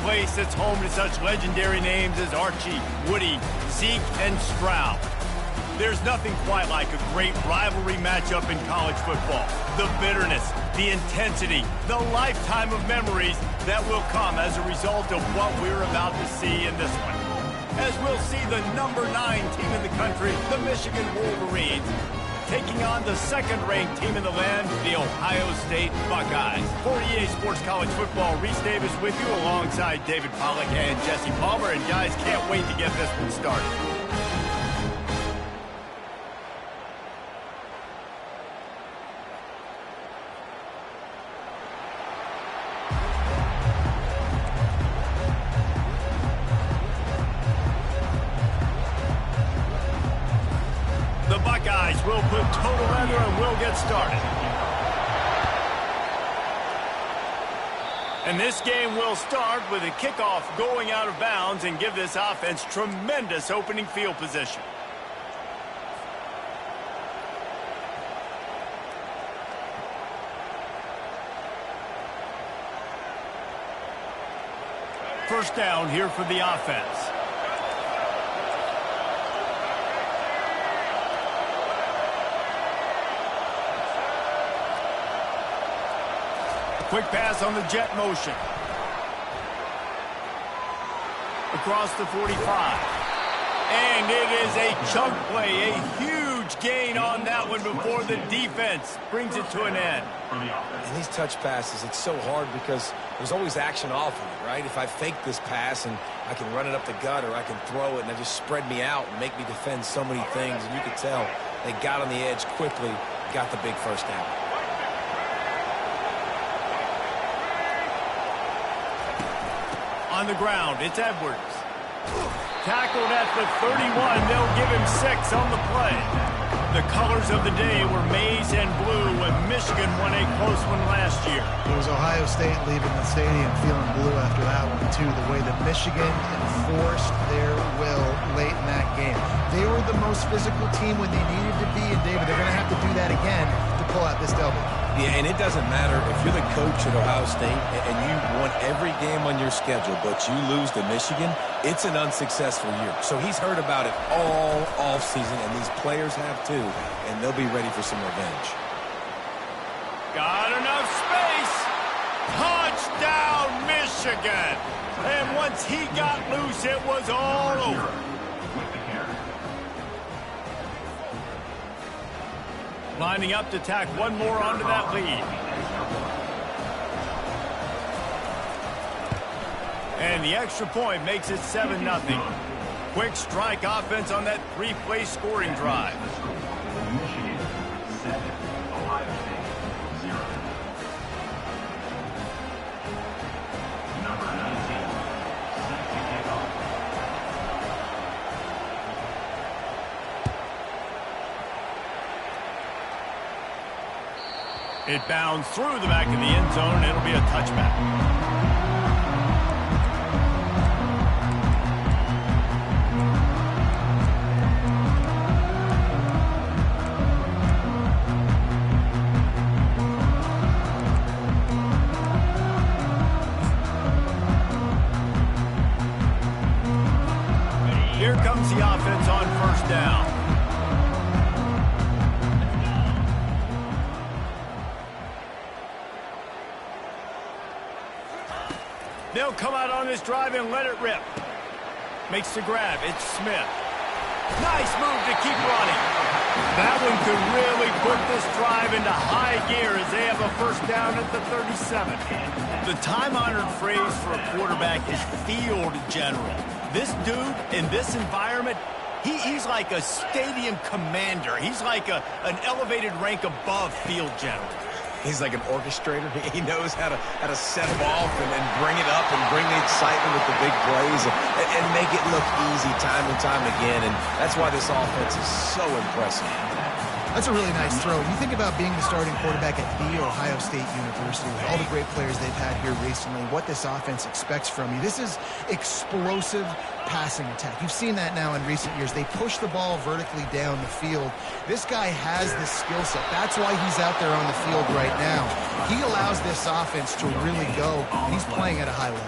place that's home to such legendary names as Archie, Woody, Zeke, and Stroud. There's nothing quite like a great rivalry matchup in college football. The bitterness, the intensity, the lifetime of memories that will come as a result of what we're about to see in this one. As we'll see the number 9 team in the country, the Michigan Wolverines, taking on the second-ranked team in the land, the Ohio State Buckeyes. For EA Sports College Football, Reese Davis with you alongside David Pollack and Jesse Palmer. And guys, can't wait to get this one started. We'll put total leather and we'll get started. And this game will start with a kickoff going out of bounds and give this offense tremendous opening field position. First down here for the offense. Quick pass on the jet motion. Across the 45. And it is a chunk play, a huge gain on that one before the defense brings it to an end. And these touch passes, it's so hard because there's always action off of it, right? If I fake this pass and I can run it up the gut or I can throw it and they just spread me out and make me defend so many things, and you could tell they got on the edge quickly, got the big first down. On the ground, it's Edwards. Tackled at the 31. They'll give him 6 on the play. The colors of the day were maize and blue when Michigan won a close one last year. It was Ohio State leaving the stadium feeling blue after that one, too. The way that Michigan enforced their will late in that game. They were the most physical team when they needed to be, and David, they're going to have to do that again to pull out this W. Yeah, and it doesn't matter if you're the coach at Ohio State and you won every game on your schedule, but you lose to Michigan, it's an unsuccessful year. So he's heard about it all offseason, and these players have too, and they'll be ready for some revenge. Got enough space. Touchdown, Michigan. And once he got loose, it was all over. Lining up to tack one more onto that lead. And the extra point makes it 7-0. Quick strike offense on that 3-play scoring drive. Michigan 7, Ohio State 0. Number 19, set to kick off. It bounds through the back of the end zone, and it'll be a touchback. Here comes the offense on first down. They'll come out on this drive and let it rip. Makes the grab. It's Smith. Nice move to keep running. That one could really put this drive into high gear as they have a first down at the 37. The time-honored phrase for a quarterback is field general. This dude in this environment, he's like a stadium commander. He's like an elevated rank above field general. He's like an orchestrator. He knows how to set them off and bring it up and bring the excitement with the big plays and make it look easy time and time again. And that's why this offense is so impressive. That's a really nice throw. You think about being the starting quarterback at The Ohio State University with all the great players they've had here recently, what this offense expects from you. This is explosive passing attack. You've seen that now in recent years. They push the ball vertically down the field. This guy has the skill set. That's why he's out there on the field right now. He allows this offense to really go. He's playing at a high level.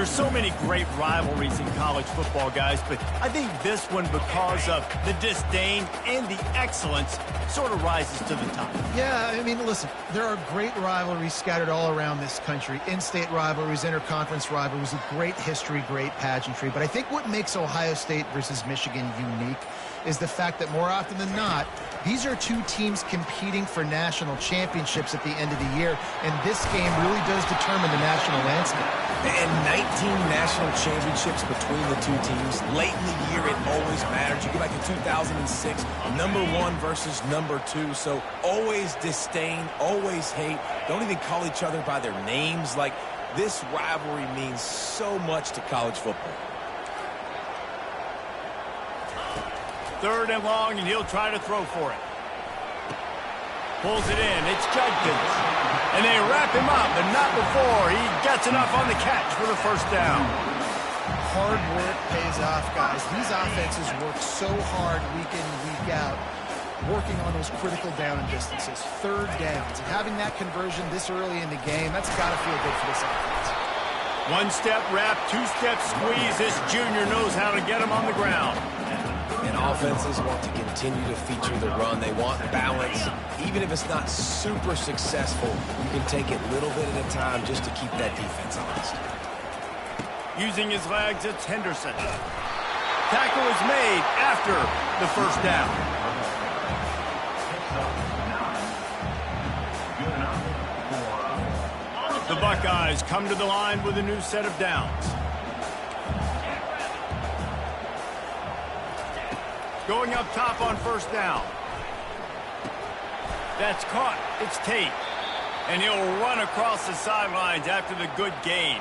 There's so many great rivalries in college football, guys, but I think this one, because of the disdain and the excellence, sort of rises to the top. Yeah, I mean, listen, there are great rivalries scattered all around this country. In-state rivalries, interconference rivalries with great history, great pageantry. But I think what makes Ohio State versus Michigan unique is the fact that more often than not, these are two teams competing for national championships at the end of the year, and this game really does determine the national landscape. And 19 national championships between the two teams. Late in the year, it always matters. You go back to 2006, #1 versus #2. So always disdain, always hate. Don't even call each other by their names. Like, this rivalry means so much to college football. 3rd and long, and he'll try to throw for it. Pulls it in. It's Judkins. And they wrap him up, but not before he gets enough on the catch for the 1st down. Hard work pays off, guys. These offenses work so hard week in and week out, working on those critical down and distances, 3rd downs. And having that conversion this early in the game, that's got to feel good for this offense. 1-step wrap, 2-step squeeze. This junior knows how to get him on the ground. And offenses want to continue to feature the run. They want balance. Even if it's not super successful, you can take it little bit at a time just to keep that defense honest. Using his legs, it's Henderson. Tackle is made after the 1st down. The Buckeyes come to the line with a new set of downs. Going up top on 1st down. That's caught. It's Tate. And he'll run across the sidelines after the good gain.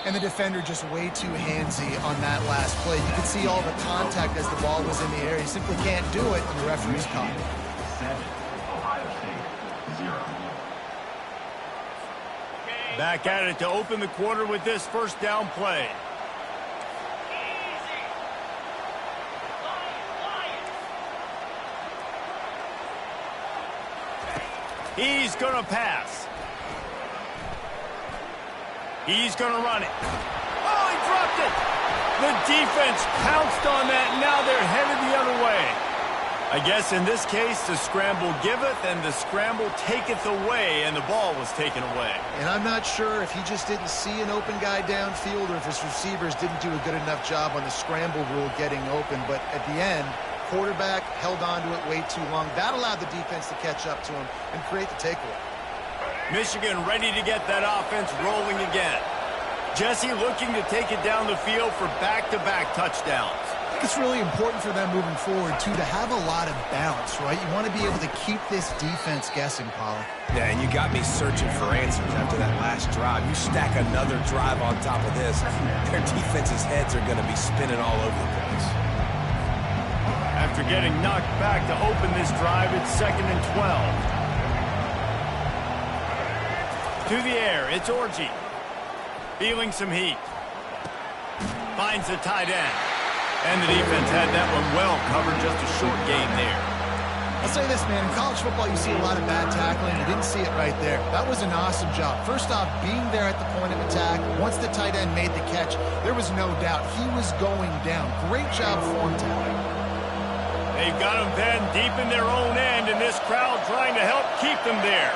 And the defender just way too handsy on that last play. You could see all the contact as the ball was in the air. He simply can't do it, and the referee's caught it. 7, Ohio State, 0. Back at it to open the quarter with this 1st down play. He's going to pass. He's going to run it. Oh, he dropped it. The defense pounced on that. Now they're headed the other way. I guess in this case, the scramble giveth and the scramble taketh away, and the ball was taken away. And I'm not sure if he just didn't see an open guy downfield or if his receivers didn't do a good enough job on the scramble rule getting open. But at the end, quarterback held on to it way too long. That allowed the defense to catch up to him and create the takeaway. Michigan ready to get that offense rolling again. Jesse looking to take it down the field for back-to-back touchdowns. I think it's really important for them moving forward, too, to have a lot of balance, right? You want to be able to keep this defense guessing, Pollard. Yeah, and you got me searching for answers after that last drive. You stack another drive on top of this, their defense's heads are going to be spinning all over the place. After getting knocked back to open this drive, it's 2nd and 12. To the air, it's Orji. Feeling some heat. Finds the tight end. And the defense had that one well covered, just a short gain there. I'll say this, man. In college football, you see a lot of bad tackling. You didn't see it right there. That was an awesome job. First off, being there at the point of attack. Once the tight end made the catch, there was no doubt he was going down. Great job form tackling. They've got them then deep in their own end, and this crowd trying to help keep them there.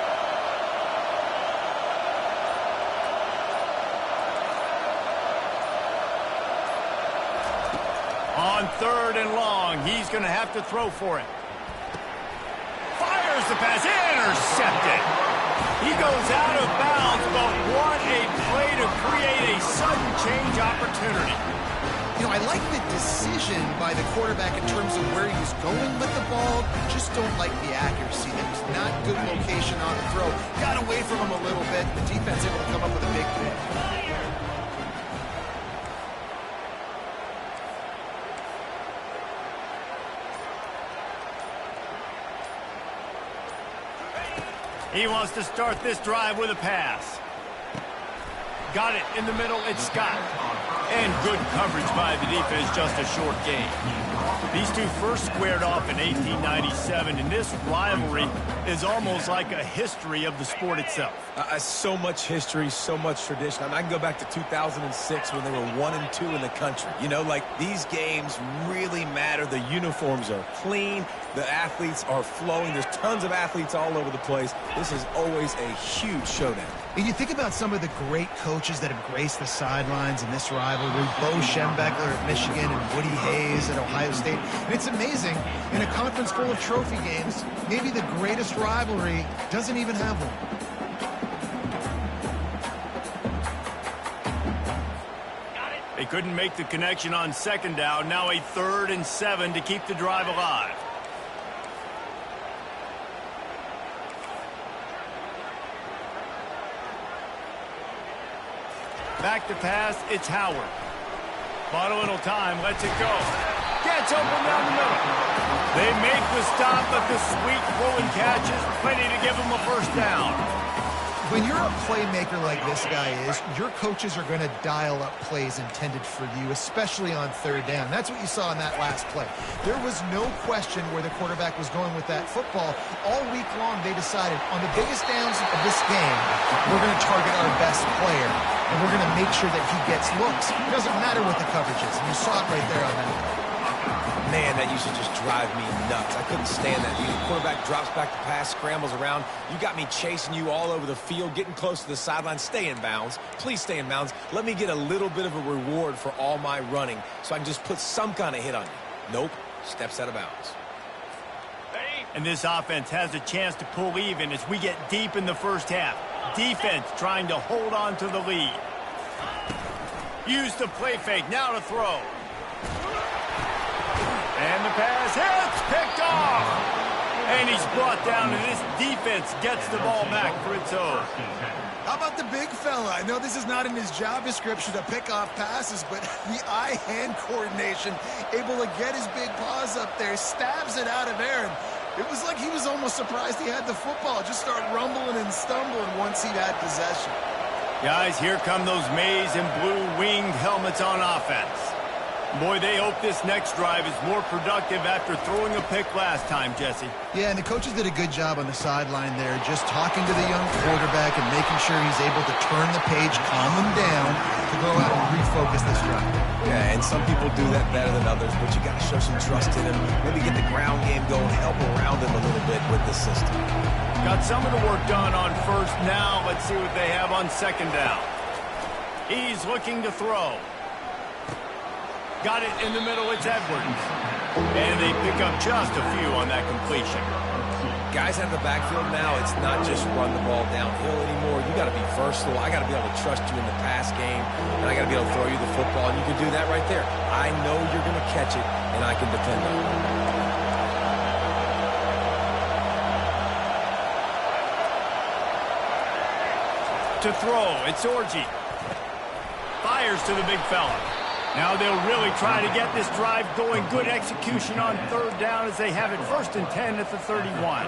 On 3rd and long, he's going to have to throw for it. Fires the pass, intercepted. He goes out of bounds, but what a play to create a sudden change opportunity. You know, I like the decision by the quarterback in terms of where he's going with the ball. Just don't like the accuracy. There was not good location on the throw. Got away from him a little bit. The defense able to come up with a big pick. He wants to start this drive with a pass. Got it in the middle. It's Scott. And good coverage by the defense, just a short gain. These two first squared off in 1897, and this rivalry is almost like a history of the sport itself. So much history, so much tradition. I can go back to 2006 when they were 1-2 in the country. You know, like, these games really matter. The uniforms are clean. The athletes are flowing. There's tons of athletes all over the place. This is always a huge showdown. And you think about some of the great coaches that have graced the sidelines in this rivalry. Bo Schembechler at Michigan and Woody Hayes at Ohio State. And it's amazing, in a conference full of trophy games, maybe the greatest rivalry doesn't even have one. They couldn't make the connection on second down. Now a 3rd and 7 to keep the drive alive. Back to pass, it's Howard. Bought a little time, lets it go. Gets open down the middle. They make the stop, but the sweet throwing catch is plenty to give them a first down. When you're a playmaker like this guy is, your coaches are going to dial up plays intended for you, especially on 3rd down. That's what you saw in that last play. There was no question where the quarterback was going with that football. All week long, they decided, on the biggest downs of this game, we're going to target our best player, and we're going to make sure that he gets looks. It doesn't matter what the coverage is, and you saw it right there on that. Man, that used to just drive me nuts. I couldn't stand that. The quarterback drops back to pass, scrambles around. You got me chasing you all over the field, getting close to the sideline. Stay in bounds. Please stay in bounds. Let me get a little bit of a reward for all my running so I can just put some kind of hit on you. Nope. Steps out of bounds. And this offense has a chance to pull even as we get deep in the first half. Defense trying to hold on to the lead. Use the play fake. Now to throw. And the pass hits, picked off. And he's brought down, and this defense gets the ball back for its own. How about the big fella? I know this is not in his job description to pick off passes, but the eye-hand coordination, able to get his big paws up there, stabs it out of Aaron. It was like he was almost surprised he had the football. Just start rumbling and stumbling once he had possession. Guys, here come those maize and blue winged helmets on offense. Boy, they hope this next drive is more productive after throwing a pick last time, Jesse. Yeah, and the coaches did a good job on the sideline there, just talking to the young quarterback and making sure he's able to turn the page, calm him down, to go out and refocus this drive. Yeah, and some people do that better than others, but you got to show some trust in him. Maybe get the ground game going, help around him a little bit with the system. Got some of the work done on 1st. Now let's see what they have on 2nd down. He's looking to throw. Got it in the middle, it's Edwards. And they pick up just a few on that completion. Guys out of the backfield now, it's not just run the ball downhill anymore. You got to be versatile. I got to be able to trust you in the pass game, and I got to be able to throw you the football, and you can do that right there. I know you're going to catch it, and I can depend on it. To throw, it's Orji. Fires to the big fella. Now they'll really try to get this drive going. Good execution on 3rd down as they have it 1st and 10 at the 31.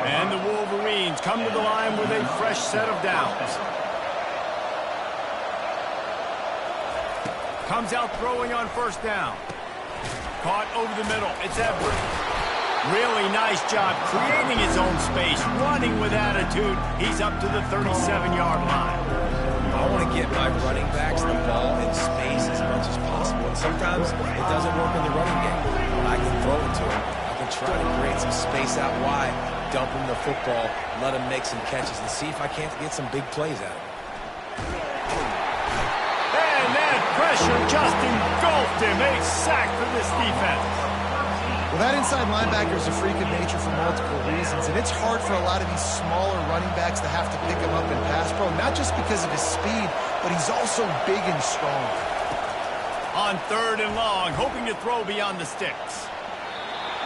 And the Wolverines come to the line with a fresh set of downs. Comes out throwing on 1st down. Caught over the middle. It's Edwards. Really nice job creating his own space, running with attitude. He's up to the 37-yard line. I want to get my running backs the ball in space as much as possible. And sometimes it doesn't work in the running game. But I can throw it to him. I can try to create some space out wide, dump him the football, let him make some catches, and see if I can't get some big plays out of him. And that pressure just engulfed him. A sack for this defense. Well, that inside linebacker is a freak of nature for multiple reasons, and it's hard for a lot of these smaller running backs to have to pick him up in pass pro, not just because of his speed, but he's also big and strong. On 3rd and long, hoping to throw beyond the sticks.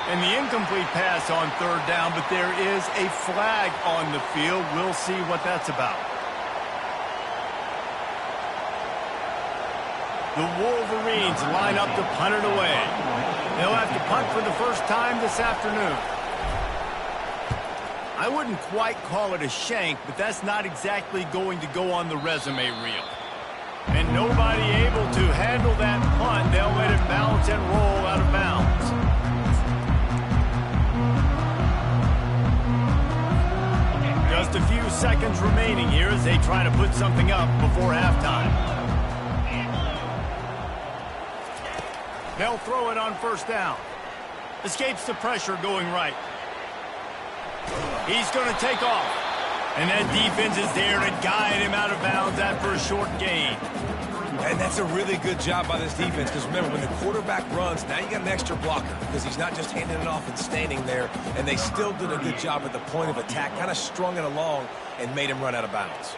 And the incomplete pass on 3rd down, but there is a flag on the field. We'll see what that's about. The Wolverines line up to punt it away. They'll have to punt for the first time this afternoon. I wouldn't quite call it a shank, but that's not exactly going to go on the resume reel. And nobody able to handle that punt. They'll let it bounce and roll out of bounds. Just a few seconds remaining here as they try to put something up before halftime. They'll throw it on first down. Escapes the pressure going right. He's going to take off. And that defense is there to guide him out of bounds after a short gain. And that's a really good job by this defense, because remember, when the quarterback runs, now you got an extra blocker, because he's not just handing it off and standing there, and they still did a good job at the point of attack, kind of strung it along and made him run out of bounds.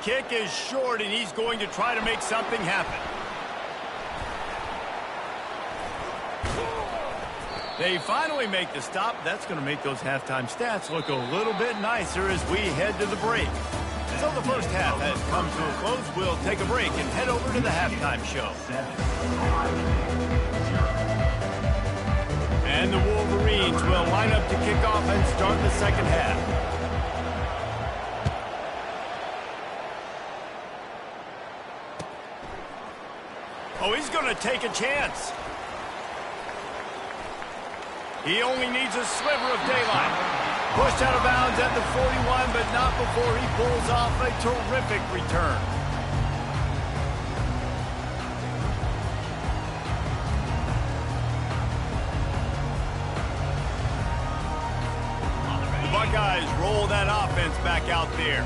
Kick is short, and he's going to try to make something happen. They finally make the stop. That's going to make those halftime stats look a little bit nicer as we head to the break. So the first half has come to a close. We'll take a break and head over to the halftime show. And the Wolverines will line up to kick off and start the second half. Oh, he's going to take a chance. He only needs a sliver of daylight. Pushed out of bounds at the 41, but not before he pulls off a terrific return. The Buckeyes roll that offense back out there.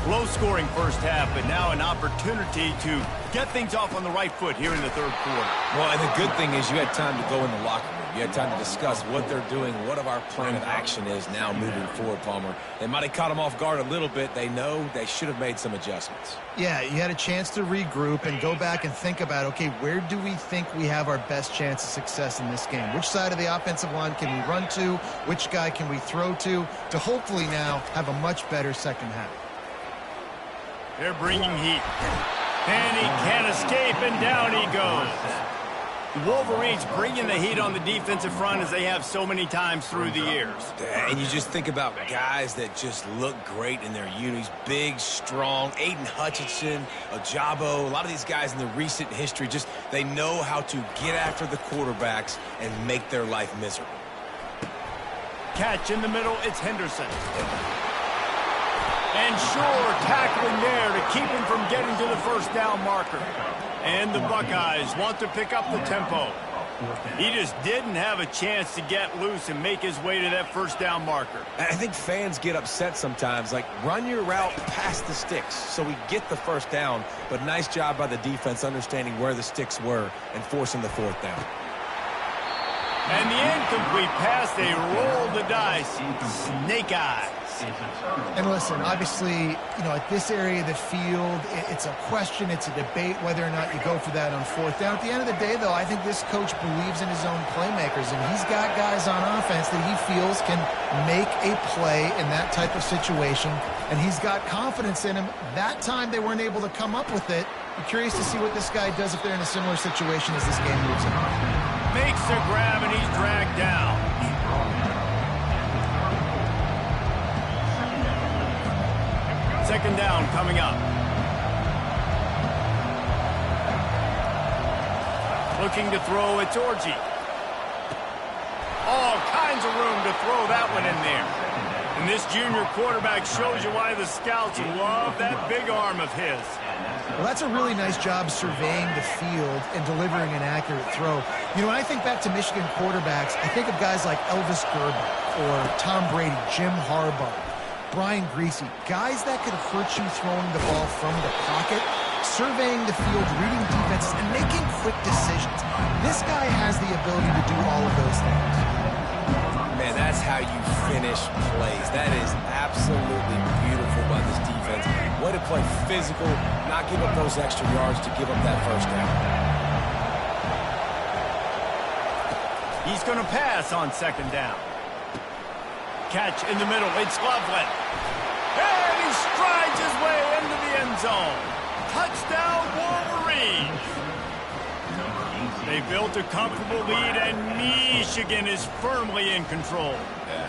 Low-scoring first half, but now an opportunity to get things off on the right foot here in the third quarter. Well, and the good thing is you had time to go in the locker room. You had time to discuss what they're doing, what our plan of action is now moving forward, Palmer. They might have caught them off guard a little bit. They know they should have made some adjustments. Yeah, you had a chance to regroup and go back and think about, okay, where do we think we have our best chance of success in this game? Which side of the offensive line can we run to? Which guy can we throw to hopefully now have a much better second half? They're bringing heat. And he can't escape, and down he goes. The Wolverines bringing the heat on the defensive front as they have so many times through the years. And you just think about guys that just look great in their unis. Big, strong, Aiden Hutchinson, Ojabo, a lot of these guys in the recent history, just they know how to get after the quarterbacks and make their life miserable. Catch in the middle, it's Henderson. And sure, tackling there to keep him from getting to the first down marker. And the Buckeyes want to pick up the tempo. He just didn't have a chance to get loose and make his way to that first down marker. I think fans get upset sometimes, like run your route past the sticks so we get the first down, but nice job by the defense understanding where the sticks were and forcing the fourth down. And the incomplete pass, they roll the dice. Snake eyes. And listen, obviously, at this area of the field, it's a question, it's a debate whether or not you go for that on fourth down. At the end of the day, though, I think this coach believes in his own playmakers, and he's got guys on offense that he feels can make a play in that type of situation, and he's got confidence in him. That time they weren't able to come up with it. I'm curious to see what this guy does if they're in a similar situation as this game moves on. Makes the grab, and he's dragged down. Second down coming up. Looking to throw, it's Orji. All kinds of room to throw that one in there. And this junior quarterback shows you why the scouts love that big arm of his. Well, that's a really nice job surveying the field and delivering an accurate throw. When I think back to Michigan quarterbacks, I think of guys like Elvis Gerber or Tom Brady, Jim Harbaugh, Brian Greasy, guys that could hurt you throwing the ball from the pocket, surveying the field, reading defenses, and making quick decisions. This guy has the ability to do all of those things. Man, that's how you finish plays. That is absolutely beautiful by this defense. Way to play physical, not give up those extra yards to give up that first down. He's going to pass on second down. Catch in the middle, it's Loveland. And he strides his way into the end zone. Touchdown, Wolverines. They built a comfortable lead, and Michigan is firmly in control.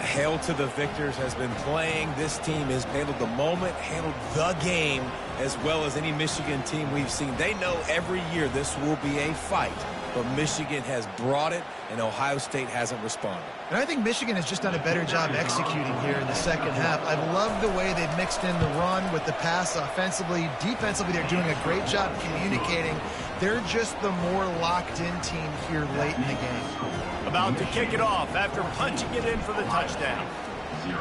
Hail to the victors has been playing. This team has handled the moment, handled the game, as well as any Michigan team we've seen. They know every year this will be a fight, but Michigan has brought it, and Ohio State hasn't responded. And I think Michigan has just done a better job executing here in the second half. I've loved the way they've mixed in the run with the pass offensively. Defensively, they're doing a great job communicating. They're just the more locked-in team here late in the game. About to kick it off after punching it in for the touchdown. 0.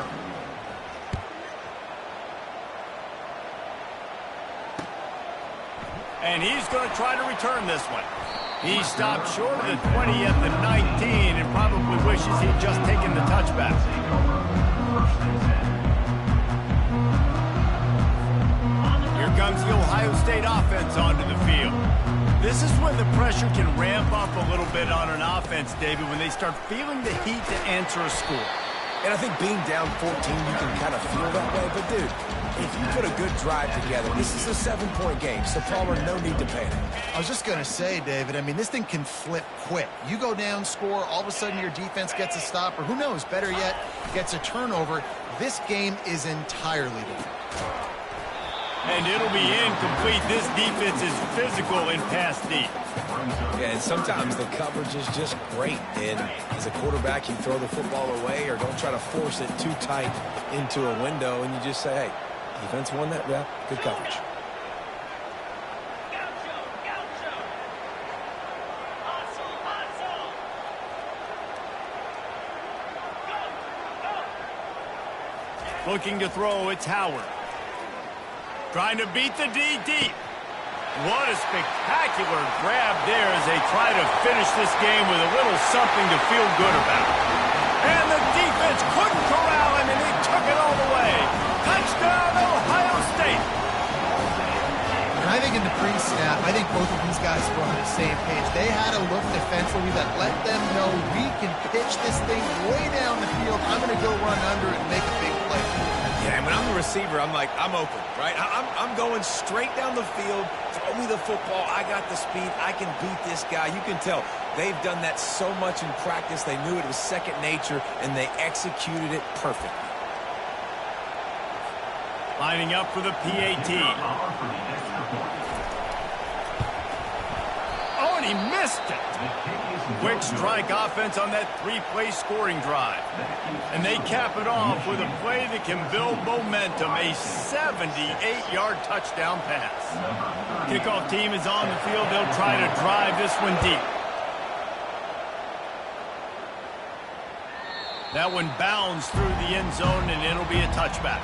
And he's going to try to return this one. He stopped short of the 20 at the 19 and probably wishes he'd just taken the touchback. Here comes the Ohio State offense onto the field. This is when the pressure can ramp up a little bit on an offense, David, when they start feeling the heat to answer a score. And I think being down 14, you can kind of feel that way. But, dude, if you put a good drive together, this is a 7-point game, so Palmer, no need to panic. I was just going to say, David, I mean, this thing can flip quick. You go down, score, all of a sudden your defense gets a stop, or who knows, better yet, gets a turnover. This game is entirely different. And it'll be incomplete. This defense is physical in pass deep. Yeah, and sometimes the coverage is just great. And as a quarterback, you throw the football away or don't try to force it too tight into a window, and you just say, hey, defense won that? Yeah, good coverage. Looking to throw, it's Howard. Trying to beat the D deep. What a spectacular grab there as they try to finish this game with a little something to feel good about. And the defense couldn't corral him, and he took it all the way. Touchdown, Ohio State. And I think in the pre-snap, I think both of these guys were on the same page. They had a look defensively that let them know we can pitch this thing way down the field. I'm going to go run under it and make a big play. Yeah, and when I'm the receiver, I'm like, I'm open, right? I'm going straight down the field. Throw me the football. I got the speed. I can beat this guy. You can tell they've done that so much in practice. They knew it was second nature, and they executed it perfectly. Lining up for the PAT. Oh, and he missed it. Quick strike offense on that 3-play scoring drive. And they cap it off with a play that can build momentum, a 78-yard touchdown pass. Kickoff team is on the field. They'll try to drive this one deep. That one bounds through the end zone, and it'll be a touchback.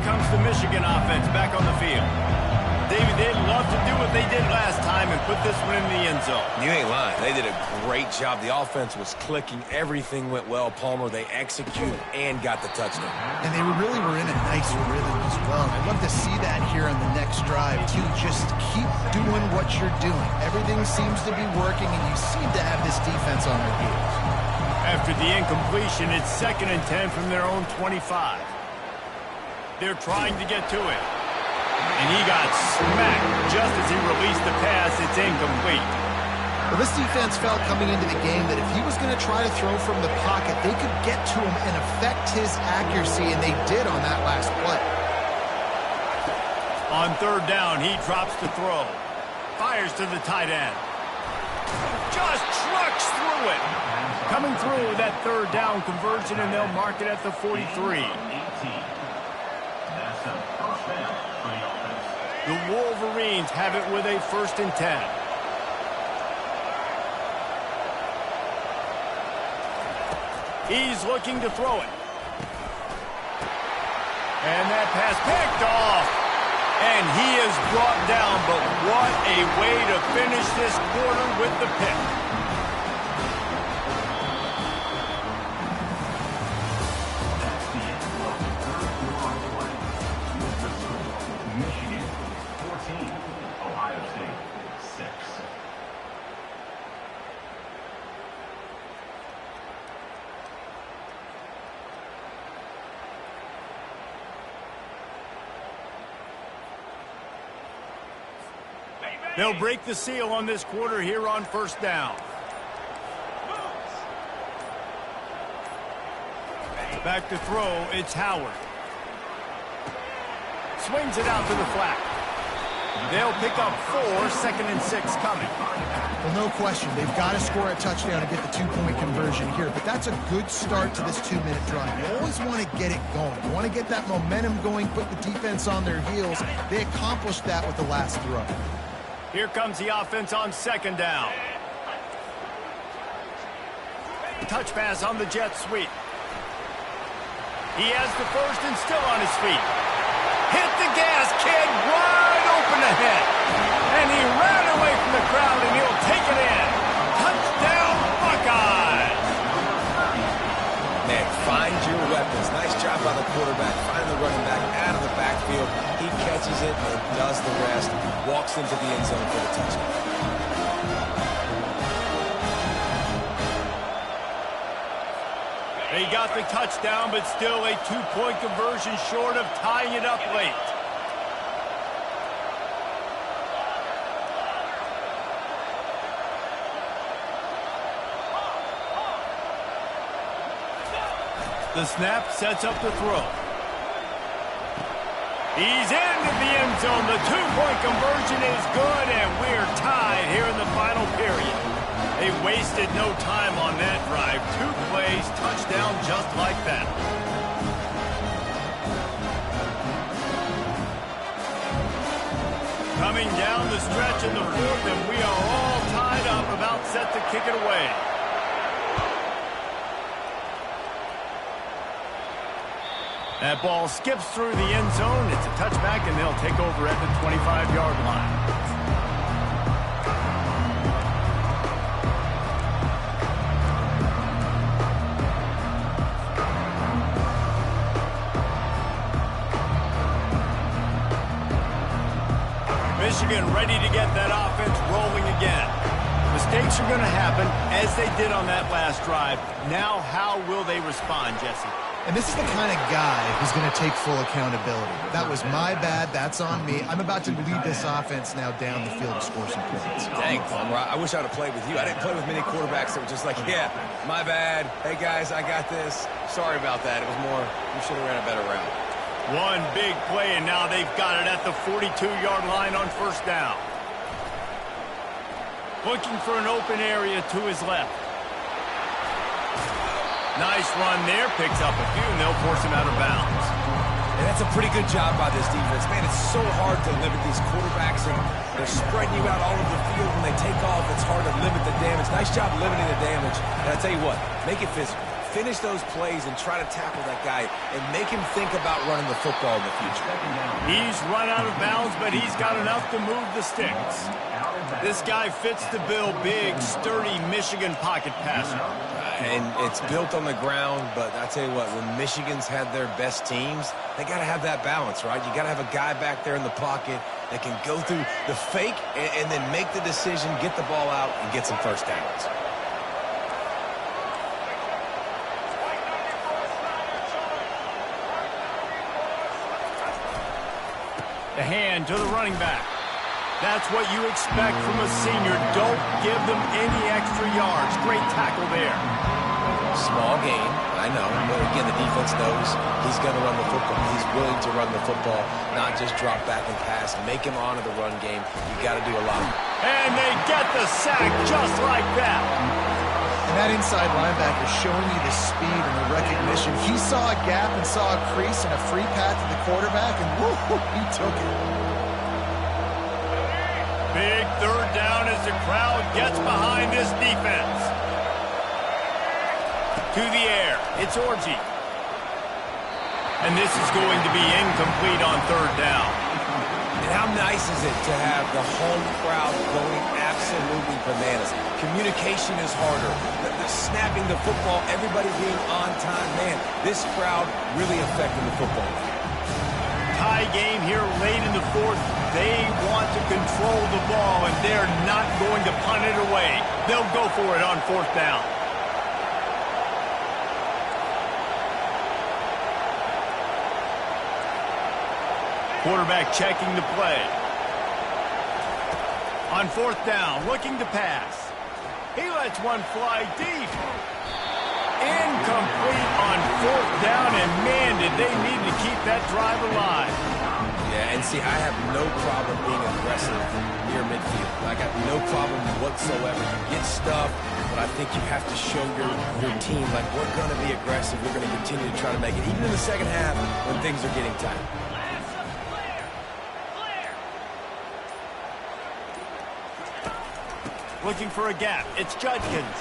Comes the Michigan offense back on the field. David, they'd love to do what they did last time and put this one in the end zone. You ain't lying. They did a great job. The offense was clicking. Everything went well. Palmer, they executed and got the touchdown. And they really were in a nice rhythm as well. I'd love to see that here on the next drive, too. Just keep doing what you're doing. Everything seems to be working, and you seem to have this defense on their heels. After the incompletion, it's 2nd and 10 from their own 25. They're trying to get to it. And he got smacked just as he released the pass. It's incomplete. Well, this defense felt coming into the game that if he was going to try to throw from the pocket, they could get to him and affect his accuracy, and they did on that last play. On 3rd down, he drops to throw. Fires to the tight end. Just trucks through it. Coming through that 3rd down conversion, and they'll mark it at the 43. The Wolverines have it with a 1st and 10. He's looking to throw it. And that pass picked off. And he is brought down, but what a way to finish this quarter with the pick. They'll break the seal on this quarter here on first down. Back to throw, it's Howard. Swings it out to the flat. They'll pick up 4, 2nd and 6 coming. Well, no question. They've got to score a touchdown to get the 2-point conversion here, but that's a good start to this 2-minute drive. You always want to get it going. You want to get that momentum going, put the defense on their heels. They accomplished that with the last throw. Here comes the offense on 2nd down. Touch pass on the jet sweep. He has the first and still on his feet. Hit the gas, kid, wide open ahead. And he ran away from the crowd, and he'll take it in. Touchdown, Buckeyes! Man, find your weapons. Nice job by the quarterback. Find the running back out of the backfield. He catches it and does the rest. Walks into the end zone for the touchdown. They got the touchdown, but still a 2-point conversion short of tying it up late. The snap sets up the throw. He's into the end zone. The 2-point conversion is good, and we're tied here in the final period. They wasted no time on that drive. 2 plays, touchdown just like that. Coming down the stretch in the 4th, and we are all tied up, about set to kick it away. That ball skips through the end zone. It's a touchback, and they'll take over at the 25-yard line. Michigan ready to get that offense rolling again. Mistakes are going to happen, as they did on that last drive. Now, how will they respond, Jesse? And this is the kind of guy who's going to take full accountability. That was my bad. That's on me. I'm about to lead this offense now down the field to score some points. Dang, I wish I would have played with you. I didn't play with many quarterbacks that were just like, yeah, my bad. Hey, guys, I got this. Sorry about that. It was more, you should have ran a better route. One big play, and now they've got it at the 42-yard line on first down. Looking for an open area to his left. Nice run there. Picks up a few, and they'll force him out of bounds. And that's a pretty good job by this defense. Man, it's so hard to limit these quarterbacks, and they're spreading you out all over the field. When they take off, it's hard to limit the damage. Nice job limiting the damage. And I tell you what, make it physical. Finish those plays and try to tackle that guy and make him think about running the football in the future. He's run out of bounds, but he's got enough to move the sticks. This guy fits the bill. Big, sturdy Michigan pocket passer. And it's built on the ground, but I tell you what, when Michigan's had their best teams, they got to have that balance, right? You got to have a guy back there in the pocket that can go through the fake and then make the decision, get the ball out, and get some first downs. The hand to the running back. That's what you expect from a senior. Don't give them any extra yards. Great tackle there. Small gain, I know. But again, the defense knows he's going to run the football. He's willing to run the football, not just drop back and pass. Make him honor the run game. You got to do a lot. And they get the sack just like that. And that inside linebacker showing you the speed and the recognition. He saw a gap and saw a crease and a free path to the quarterback, and woo, he took it. Big third down as the crowd gets behind this defense. To the air, it's Orji. And this is going to be incomplete on third down. And how nice is it to have the home crowd going absolutely bananas? Communication is harder. The snapping the football, everybody being on time. Man, this crowd really affecting the football. Tie game here late in the 4th. They want to control the ball, and they're not going to punt it away. They'll go for it on 4th down. Quarterback checking the play. On fourth down, looking to pass. He lets one fly deep. Incomplete on fourth down, and man, did they need to keep that drive alive. Yeah, and see, I have no problem being aggressive near midfield. I got no problem whatsoever. You get stuff, but I think you have to show your team, like, we're going to be aggressive. We're going to continue to try to make it, even in the second half when things are getting tight. Looking for a gap. It's Judkins.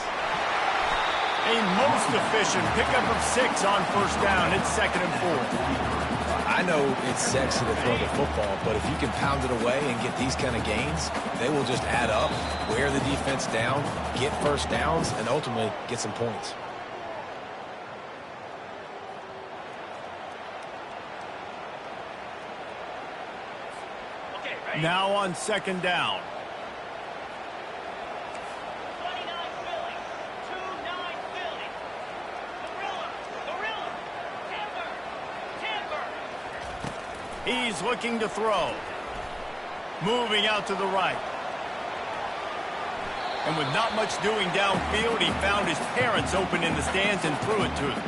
A most efficient pickup of 6 on first down. It's 2nd and 4. I know it's sexy to throw the football, but if you can pound it away and get these kind of gains, they will just add up, wear the defense down, get first downs, and ultimately get some points. Now on 2nd down. He's looking to throw. Moving out to the right. And with not much doing downfield, he found his parents open in the stands and threw it to them.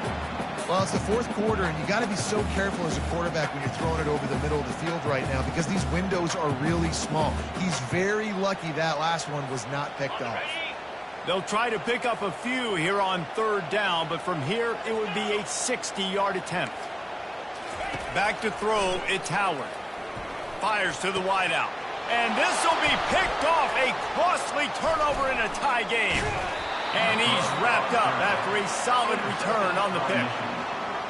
Well, it's the fourth quarter, and you got to be so careful as a quarterback when you're throwing it over the middle of the field right now because these windows are really small. He's very lucky that last one was not picked off. They'll try to pick up a few here on 3rd down, but from here, it would be a 60-yard attempt. Back to throw, it's Howard. Fires to the wideout. And this will be picked off, a costly turnover in a tie game. And he's wrapped up after a solid return on the pick.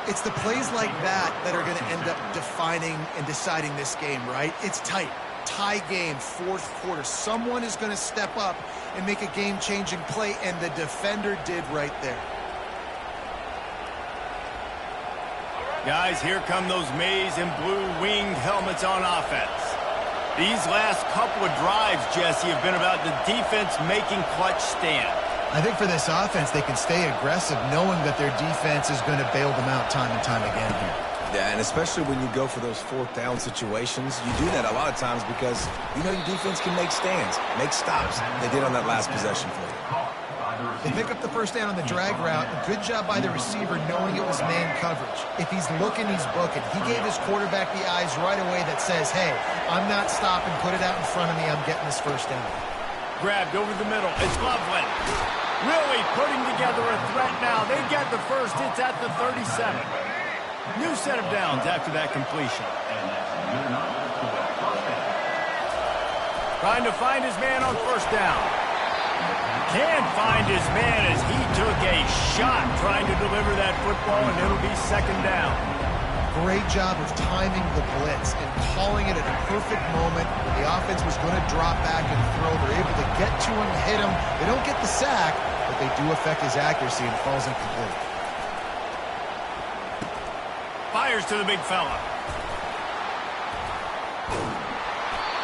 It's the plays like that that are going to end up defining and deciding this game, right? It's tight. Tie game, 4th quarter. Someone is going to step up and make a game-changing play, and the defender did right there. Guys, here come those maize and blue winged helmets on offense. These last couple of drives, Jesse, have been about the defense making clutch stand. I think for this offense, they can stay aggressive knowing that their defense is going to bail them out time and time again here. Yeah, and especially when you go for those 4th down situations, you do that a lot of times because you know your defense can make stands, make stops. They did on that last possession for you. They pick up the first down on the drag route. A good job by the receiver knowing it was man coverage. If he's looking, he's booking. He gave his quarterback the eyes right away that says, hey, I'm not stopping. Put it out in front of me. I'm getting this first down. Grabbed over the middle. It's Loveland. Really putting together a threat now. They get the first. It's at the 37. New set of downs after that completion. Trying to find his man on first down. Can't find his man as he took a shot trying to deliver that football, and it'll be 2nd down. Great job of timing the blitz and calling it at a perfect moment when the offense was going to drop back and throw. They're able to get to him, hit him. They don't get the sack, but they do affect his accuracy and falls incomplete. Fires to the big fella.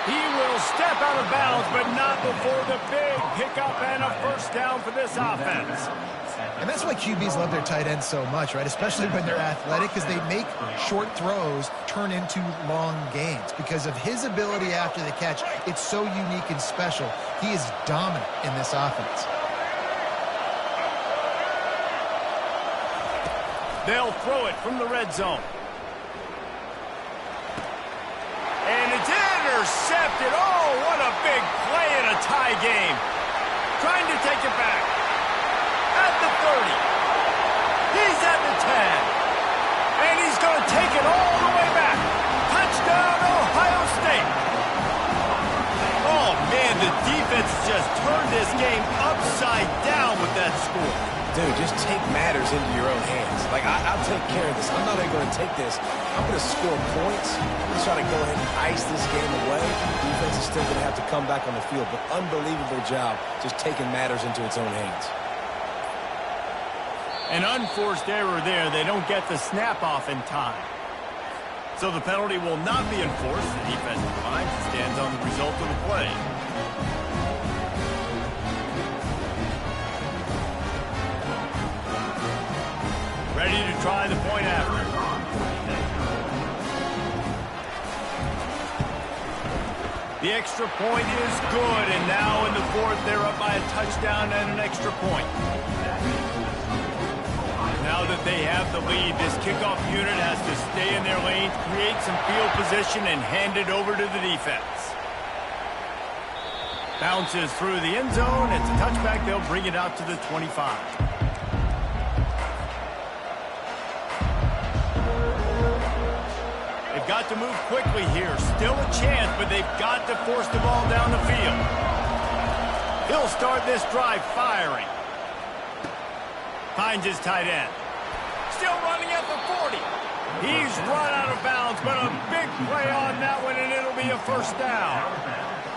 He will step out of bounds, but not before the big pickup and a first down for this offense. And that's why QBs love their tight ends so much, right? Especially when they're athletic, because they make short throws turn into long gains. Because of his ability after the catch, it's so unique and special. He is dominant in this offense. They'll throw it from the red zone. And it's intercepted. Oh, what a big play in a tie game. Trying to take it back. At the 30. He's at the 10. And he's going to take it all the way back. Touchdown, Ohio State. Oh, man, the defense just turned this game upside down with that score. Dude, just take matters into your own hands. Like, I'll take care of this. I'm not even going to take this. I'm going to score points. I'm going to try to go ahead and ice this game away. The defense is still going to have to come back on the field. But unbelievable job just taking matters into its own hands. An unforced error there. They don't get the snap off in time. So the penalty will not be enforced. The defensive line stands on the result of the play. Ready to try the point after. The extra point is good, and now in the fourth, they're up by a touchdown and an extra point. Now that they have the lead, this kickoff unit has to stay in their lane, create some field position, and hand it over to the defense. Bounces through the end zone. It's a touchback. They'll bring it out to the 25. They've got to move quickly here. Still a chance, but they've got to force the ball down the field. He'll start this drive firing. Finds his tight end. Still running at the 40. He's run out of bounds, but a big play on that one, and it'll be a first down.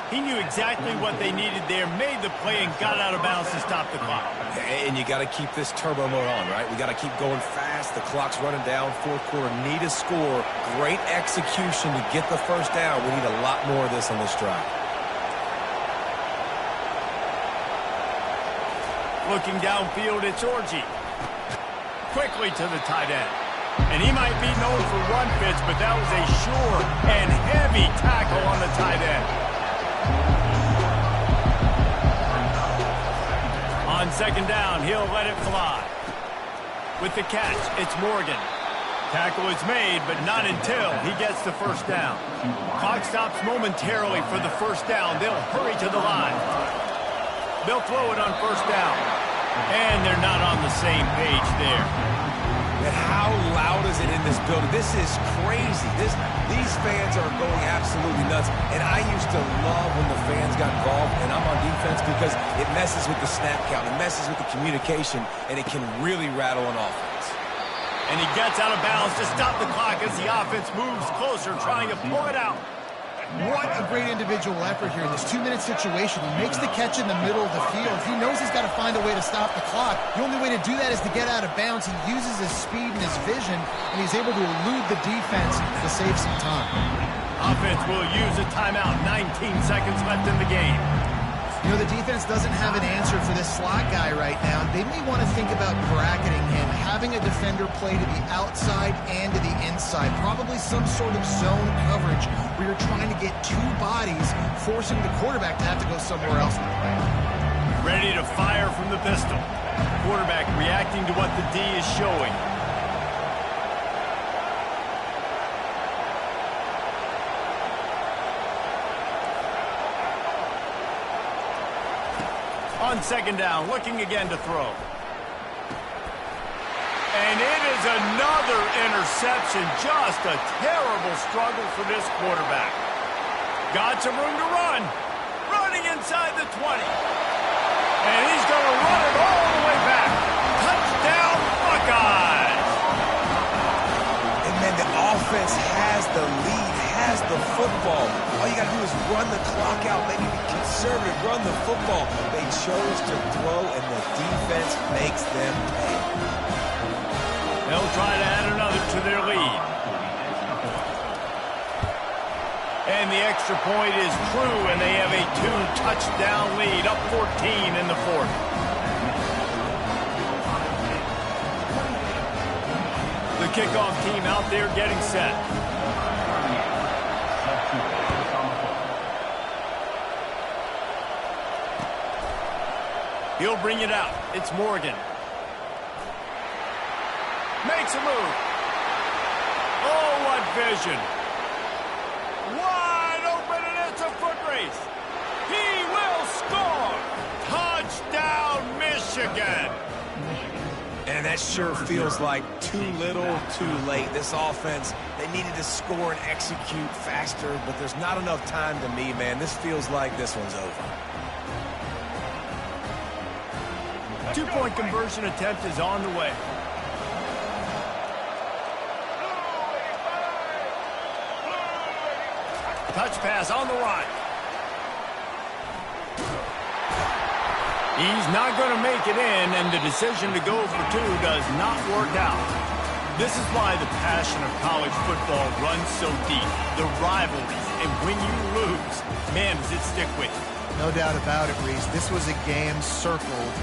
He knew exactly what they needed there, made the play, and got out of bounds to stop the clock. And you got to keep this turbo mode on, right? We got to keep going fast. The clock's running down. Fourth quarter, need a score. Great execution to get the first down. We need a lot more of this on this drive. Looking downfield, it's Orji. Quickly to the tight end. And he might be known for run fits, but that was a sure and heavy tackle on the tight end. On second down, he'll let it fly. With the catch, it's Morgan. Tackle is made, but not until he gets the first down. Clock stops momentarily for the first down. They'll hurry to the line. They'll throw it on first down. And they're not on the same page there. And how loud is it in this building? This is crazy. These fans are going absolutely nuts. And I used to love when the fans got involved, and I'm on defense, because it messes with the snap count. It messes with the communication, and it can really rattle an offense. And he gets out of bounds to stop the clock as the offense moves closer, trying to pull it out. What a great individual effort here in this 2-minute situation. He makes the catch in the middle of the field. He knows he's got to find a way to stop the clock. The only way to do that is to get out of bounds. He uses his speed and his vision, and he's able to elude the defense to save some time. Offense will use a timeout. 19 seconds left in the game. You know, the defense doesn't have an answer for this slot guy right now. They may want to think about bracketing him, having a defender play to the outside and to the inside. Probably some sort of zone coverage where you're trying to get two bodies, forcing the quarterback to have to go somewhere else in the play. Ready to fire from the pistol. Quarterback reacting to what the D is showing. On second down, looking again to throw. And it is another interception. Just a terrible struggle for this quarterback. Got some room to run. Running inside the 20. And he's going to run it all the way back. Touchdown, Buckeyes. And then the offense has the lead, has the football. All you got to do is run the clock out, maybe be conservative, run the football. They chose to throw, and the defense makes them pay. They'll try to add another to their lead. And the extra point is true, and they have a 2-touchdown lead, up 14 in the fourth. The kickoff team out there getting set. He'll bring it out. It's Morgan. Makes a move. Oh, what vision. Wide open, and it's a foot race. He will score. Touchdown, Michigan. And that sure feels like too little, too late. This offense, they needed to score and execute faster, but there's not enough time to me, man. This feels like this one's over. Two-point conversion attempt is on the way. Touch pass on the right. He's not going to make it in, and the decision to go for two does not work out. This is why the passion of college football runs so deep. The rivalries, and when you lose, man, does it stick with you. No doubt about it, Reese. This was a game circled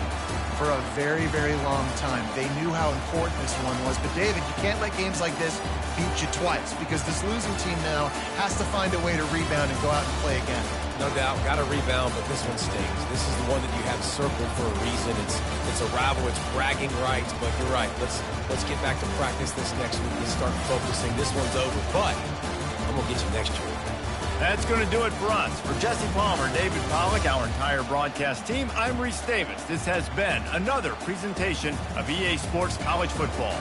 for a very, very long time. They knew how important this one was. But, David, you can't let games like this beat you twice because this losing team now has to find a way to rebound and go out and play again. No doubt, got to rebound, but this one stings. This is the one that you have circled for a reason. It's a rival, it's bragging rights, but you're right. Let's get back to practice this next week. Let's start focusing. This one's over, but I'm going to get you next year. That's going to do it for us. For Jesse Palmer, David Pollack, our entire broadcast team, I'm Reese Davis. This has been another presentation of EA Sports College Football.